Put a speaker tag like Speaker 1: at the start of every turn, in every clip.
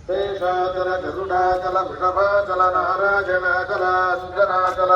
Speaker 1: శేషాచల గరుడాచల వృషభాచల నారాయణాచల సుజనాచల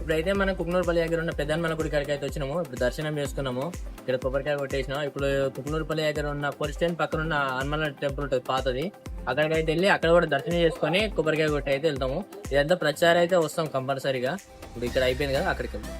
Speaker 2: ఇప్పుడైతే మనం కుక్నూరుపల్లి దగ్గర ఉన్న పెద్దన్న గుడి కాడికి అయితే వచ్చినాము. ఇప్పుడు దర్శనం చేసుకున్నాము. ఇక్కడ కొబ్బరికాయ కొట్టేసినాం. ఇప్పుడు కుక్నూరుపల్లి దగ్గర ఉన్న పోలీస్ స్టేషన్ పక్కన ఉన్న హనుమాన్ టెంపుల్ ఉంటుంది పాతది, అక్కడికైతే వెళ్ళి అక్కడ కూడా దర్శనం చేసుకుని కొబ్బరికాయ కొట్టి అయితే వెళ్తాము. ఇదంతా ప్రచారం అయితే వస్తాం కంపల్సరీగా. ఇప్పుడు ఇక్కడ అయిపోయింది కదా, అక్కడికి వెళ్తాం.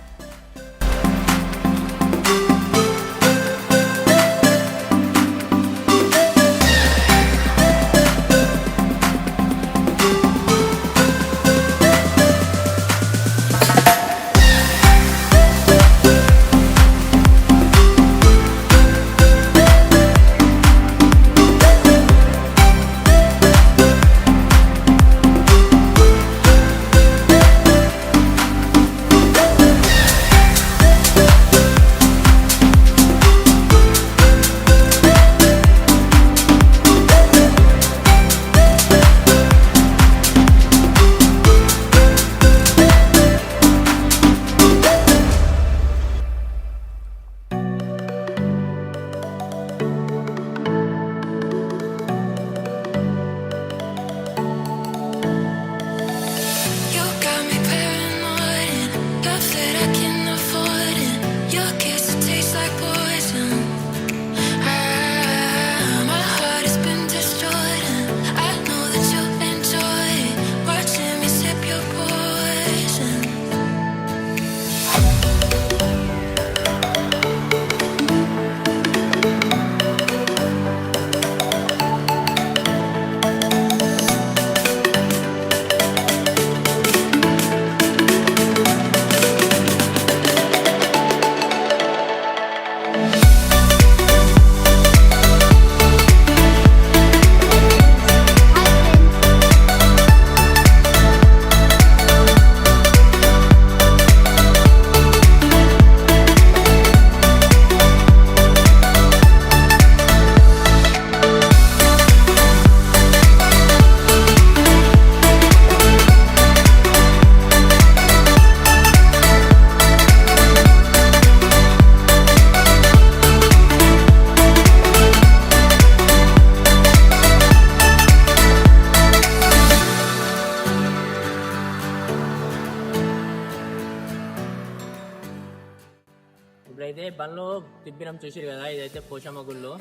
Speaker 2: బండ్లో తిప్పినాం చూసిరు కదా, ఇదైతే పోషమ్మ గుళ్ళు.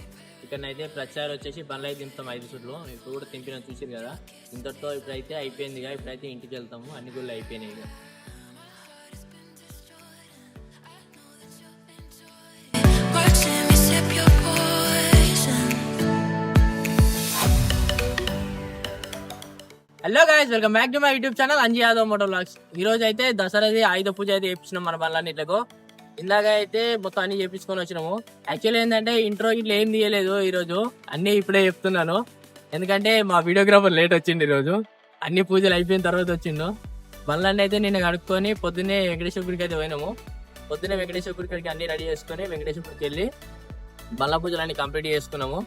Speaker 2: ఇక్కడనైతే ప్రచారం వచ్చేసి బండ్లు అయితే దింపుతాం 5 సుట్లు. ఇప్పుడు కూడా తింపినాం చూసిరు కదా. ఇంతటితో ఇప్పుడైతే అయిపోయింది ఇక. ఇప్పుడైతే ఇంటికి వెళ్తాము, అన్ని గుళ్ళు అయిపోయినాయి ఇక.
Speaker 3: Watching me sip your poison.
Speaker 2: Hello guys, welcome back to my YouTube channel Anji Yadav moto vlogs. ఈ రోజు అయితే దసరాది ఆయుధ పూజ అయితే చేపించినాం మన బండ్లన్నిట్లకు. ఇందాక అయితే మొత్తం అన్ని చేపించుకొని వచ్చినాము. యాక్చువల్లీ ఏంటంటే ఇంట్రో ఇట్లా ఏం తీయలేదు ఈ రోజు, అన్ని ఇప్పుడే చెప్తున్నాను. ఎందుకంటే మా వీడియోగ్రాఫర్ లేట్ వచ్చింది ఈ రోజు, అన్ని పూజలు అయిపోయిన తర్వాత వచ్చిండు. బండ్లన్నీ అయితే నిన్న కడుక్కొని పొద్దున్నే వెంకటేశ్వర గుడికి అయితే పోయినాము. పొద్దున్నే వెంకటేశ్వర గుడికి అన్ని రెడీ చేసుకొని వెంకటేశ్వర గుడికి వెళ్ళి బండ్ల పూజలు అన్ని కంప్లీట్ చేసుకున్నాము.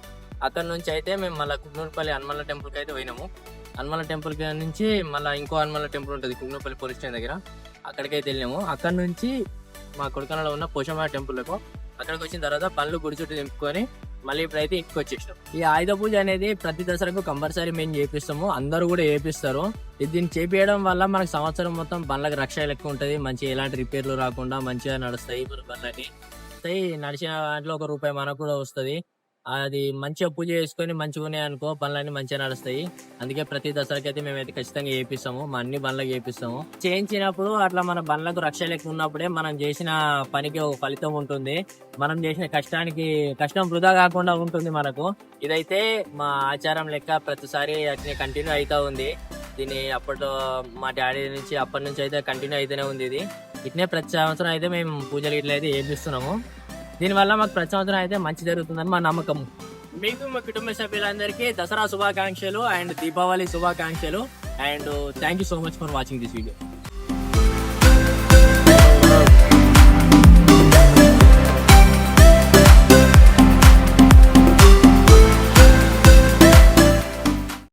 Speaker 2: అక్కడ నుంచి అయితే మేము మళ్ళీ కుగ్నూరుపల్లి హనుమల టెంపుల్కి అయితే పోయినాము. హనుమల టెంపుల్ నుంచి మళ్ళీ ఇంకో హనుమల టెంపుల్ ఉంటుంది కుగ్నూరుపల్లి పోలీస్ స్టేషన్ దగ్గర, అక్కడికైతే వెళ్ళాము. అక్కడ నుంచి మా కొడుకనలో ఉన్న పోషమ్మ టెంపుల్కు అక్కడికి వచ్చిన తర్వాత పళ్ళు గుడి చుట్టూ నింపుకొని మళ్ళీ ఇప్పుడైతే ఇంటికి వచ్చేసాం. ఈ ఆయుధ పూజ అనేది ప్రతి దసరాకు కంపల్సరీ మేము చేపిస్తాము, అందరూ కూడా చేపిస్తారు. దీన్ని చేపించడం వల్ల మనకు సంవత్సరం మొత్తం బండ్లకు రక్ష ఎక్కువ ఉంటుంది, మంచిగా ఎలాంటి రిపేర్లు రాకుండా మంచిగా నడుస్తాయి బండ్లకి. నడిచిన దాంట్లో ₹1 మనకు కూడా వస్తుంది. అది మంచిగా పూజ చేసుకొని మంచిగా ఉన్నాయి అనుకో బండ్లన్నీ మంచిగా నడుస్తాయి. అందుకే ప్రతి దసరాకి అయితే మేమైతే ఖచ్చితంగా చేపిస్తాము, మా అన్ని బండ్లకు చేపిస్తాము. చేయించినప్పుడు అట్లా మన బండ్లకు రక్ష లెక్క ఉన్నప్పుడే మనం చేసిన పనికి ఒక ఫలితం ఉంటుంది, మనం చేసిన కష్టం వృధా కాకుండా ఉంటుంది మనకు. ఇదైతే మా ఆచారం లెక్క ప్రతిసారి అట్నే కంటిన్యూ అవుతా ఉంది. దీన్ని అప్పట్లో మా డాడీ నుంచి అప్పటి నుంచి అయితే కంటిన్యూ అయితేనే ఉంది. ఇది ఇట్నే ప్రతి సంవత్సరం అయితే మేము పూజలు ఇట్లా అయితే చేపిస్తున్నాము. దీనివల్ల మాకు ప్రతి సంవత్సరం అయితే మంచి జరుగుతుందని మా నమ్మకం. మీకు మా కుటుంబ సభ్యులందరికీ దసరా శుభాకాంక్షలు అండ్ దీపావళి శుభాకాంక్షలు. And thank you so much for watching this video.